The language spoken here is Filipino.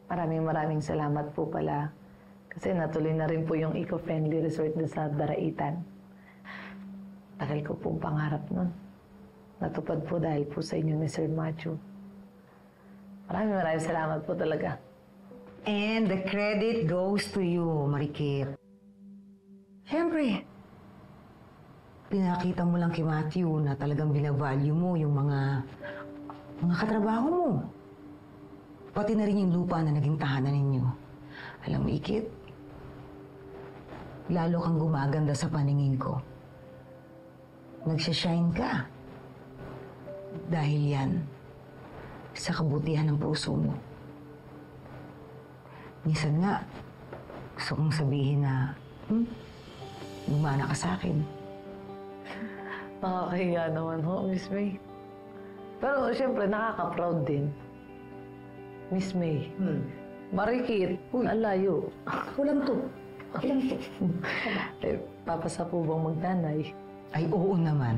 Maraming salamat po pala. Kasi natuloy na rin po yung eco-friendly resort na sa Daraitan. Tagal ko pong pangarap nun. Natupad po dahil po sa inyo ni Sir Matthew. Maraming salamat po talaga. And the credit goes to you, Marikit. Siyempre, pinakita mo lang kay Matthew na talagang binavalue mo yung mga katrabaho mo. Pati na rin yung lupa na naging tahanan ninyo. Alam mo, Ikit, lalo kang gumaganda sa paningin ko. Nagsashine ka. Dahil yan sa kabutihan ng puso mo. Minsan nga, gusto kong sabihin na, gumana ka sa akin. Nakakahiya naman ho, Miss May. Pero siyempre, nakaka-proud din. Miss May. Marikit. Ang layo. Kulang to. Papasa po bang magnanay? Ay, oo naman.